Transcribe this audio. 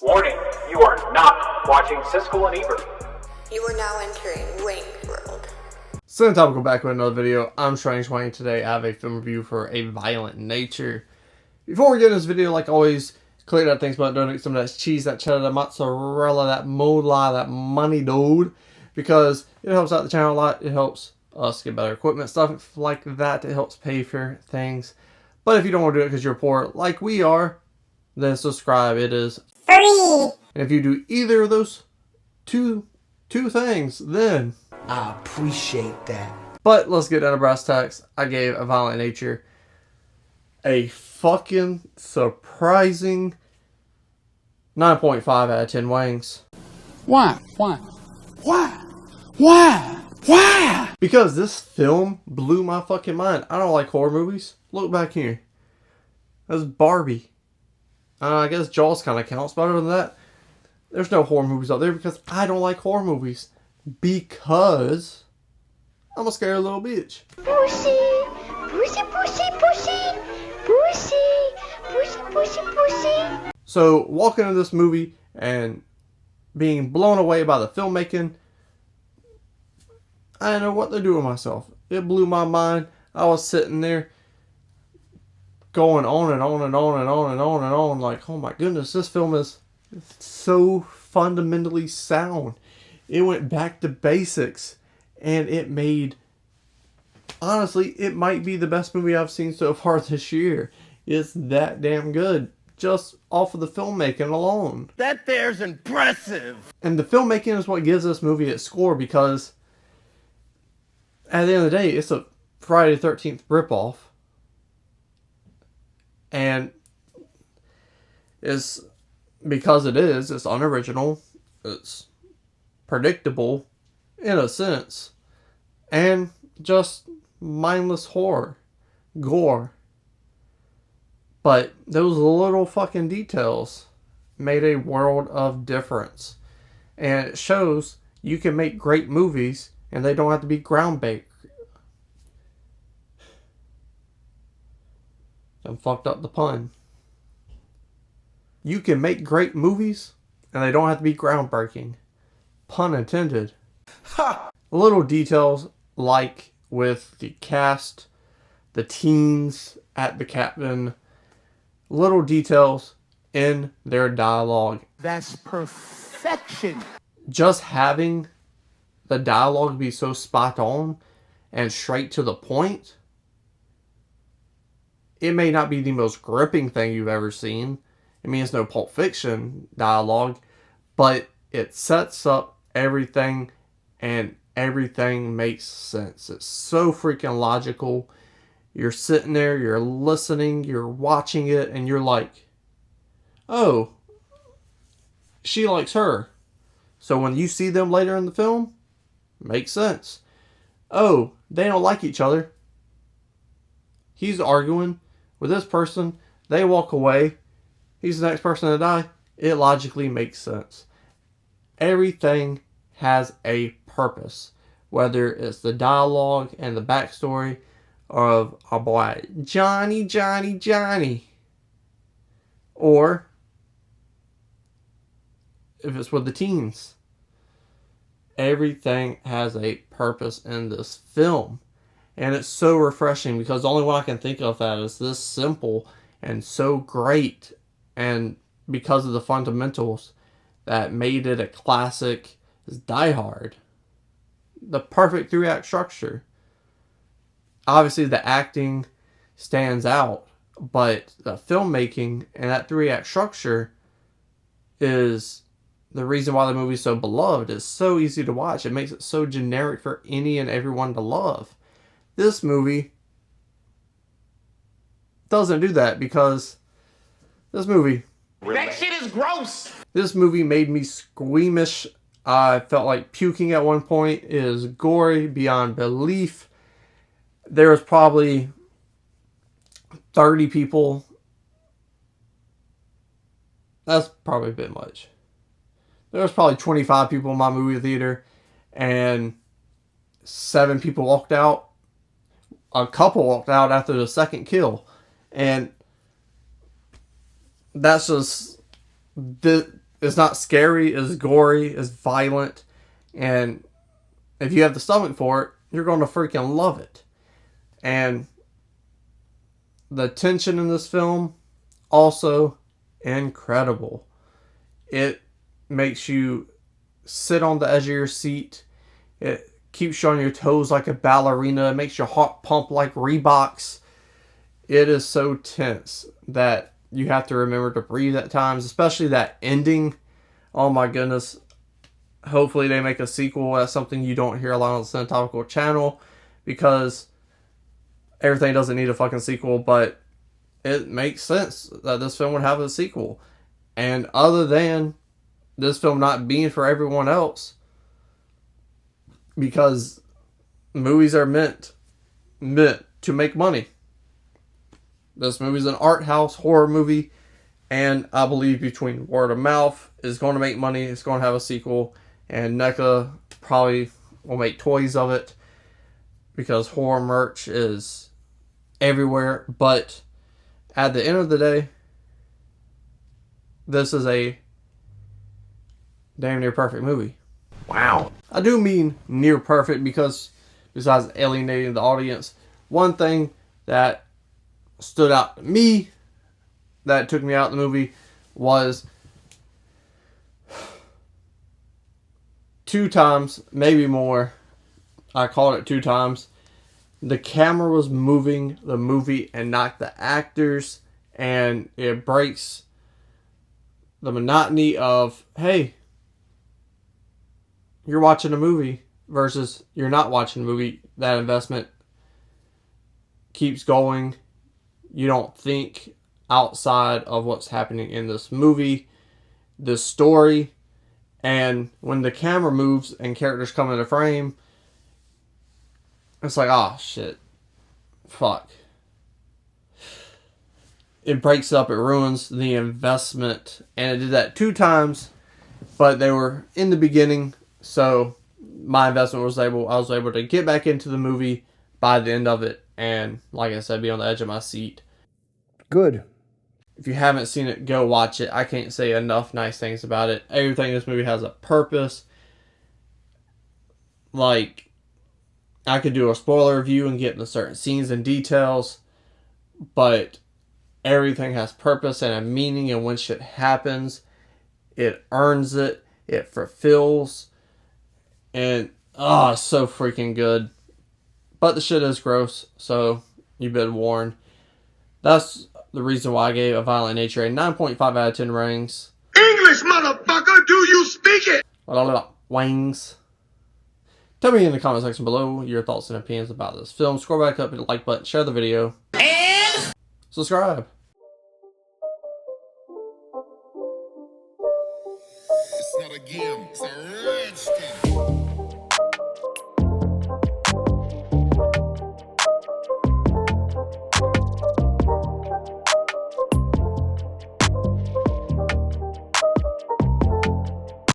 Warning, you are not watching Siskel and Ebert. You are now entering Wang's world. So topical back with another video. I'm Strange Wang. Today I have a film review for A Violent Nature. Before we get in this video, like always, click that thanks button, donate some of that cheese, that cheddar, that mozzarella, that moolah, that money, dude. Because it helps out the channel a lot. It helps us get better equipment, stuff like that. It helps pay for things. But if you don't want to do it because you're poor, like we are, then subscribe. It is free. And if you do either of those two things, then I appreciate that. But let's get down to brass tacks. I gave A Violent Nature a fucking surprising 9.5 out of 10 Wangs. Why? Why? Because this film blew my fucking mind. I don't like horror movies. Look back here. That's Barbie. I guess Jaws kind of counts, but other than that, there's no horror movies out there because I don't like horror movies. Because I'm a scared little bitch. Pussy, pussy, pussy, pussy, pussy, pussy, pussy, pussy. So walking into this movie and being blown away by the filmmaking, I didn't know what to do with myself. It blew my mind. I was sitting there going on and on and on and on and on and on like, oh my goodness, this film is so fundamentally sound. It went back to basics and it made, honestly, it might be the best movie I've seen so far this year. It's that damn good just off of the filmmaking alone. That there's impressive. And the filmmaking is what gives this movie its score, because at the end of the day, it's a Friday the 13th ripoff. And it's because it's unoriginal, it's predictable in a sense, and just mindless horror, gore. But those little fucking details made a world of difference. And it shows you can make great movies and they don't have to be groundbreaking. I fucked up the pun. You can make great movies and they don't have to be groundbreaking. Pun intended. Ha! Little details like with the cast, the teens at the cabin, little details in their dialogue. That's perfection. Just having the dialogue be so spot on and straight to the point. It may not be the most gripping thing you've ever seen. I mean, it's no Pulp Fiction dialogue, but it sets up everything and everything makes sense. It's so freaking logical. You're sitting there, you're listening, you're watching it, and you're like, oh, she likes her. So when you see them later in the film, makes sense. Oh, they don't like each other. He's arguing with this person. They walk away. He's the next person to die. It logically makes sense. Everything has a purpose. Whether it's the dialogue and the backstory of our boy Johnny. Or if it's with the teens. Everything has a purpose in this film. And it's so refreshing because the only one I can think of that is this simple and so great. And because of the fundamentals that made it a classic is Die Hard. The perfect 3-act structure. Obviously the acting stands out, but the filmmaking and that 3-act structure is the reason why the movie is so beloved. It's so easy to watch. It makes it so generic for any and everyone to love. This movie doesn't do that because this movie... That shit is gross. This movie made me squeamish. I felt like puking at one point. It is gory beyond belief. There was probably 30 people. That's probably a bit much. There was probably 25 people in my movie theater, and 7 people walked out. A couple walked out after the second kill. And that's just It's not scary, it's gory, it's violent, and if you have the stomach for it, you're going to freaking love it. And the tension in this film, also incredible. It makes you sit on the edge of your seat. It keeps you on your toes like a ballerina. It makes your heart pump like Reeboks. It is so tense that you have to remember to breathe at times, especially that ending. Oh my goodness. Hopefully they make a sequel. That's something you don't hear a lot on the Cinetopical channel, because everything doesn't need a fucking sequel, but it makes sense that this film would have a sequel. And other than this film not being for everyone else, because movies are meant to make money. This movie's an art house horror movie, and I believe between word of mouth is going to make money. It's going to have a sequel, and NECA probably will make toys of it, because horror merch is everywhere. But at the end of the day, this is a damn near perfect movie. Wow. I do mean near perfect, because besides alienating the audience, one thing that stood out to me that took me out of the movie was 2 times, maybe more, I called it 2 times, the camera was moving the movie and not the actors, and it breaks the monotony of, hey, you're watching a movie versus you're not watching a movie. That investment keeps going. You don't think outside of what's happening in this movie, this story. And when the camera moves and characters come into frame, it's like, oh shit, fuck. It breaks up, it ruins the investment. And it did that 2 times, but they were in the beginning, so my investment was I was able to get back into the movie by the end of it, and like I said, be on the edge of my seat. Good. If you haven't seen it, go watch it. I can't say enough nice things about it. Everything in this movie has a purpose. Like, I could do a spoiler review and get into certain scenes and details, but everything has purpose and a meaning, and when shit happens, it earns it, it fulfills, and it's so freaking good. But the shit is gross, so you've been warned. That's the reason why I gave A Violent Nature a 9.5 out of 10 rings. English, motherfucker, do you speak it? Wangs. Tell me in the comment section below your thoughts and opinions about this film. Scroll back up, hit the like button, share the video, and subscribe. It's not a game, it's a rich thing.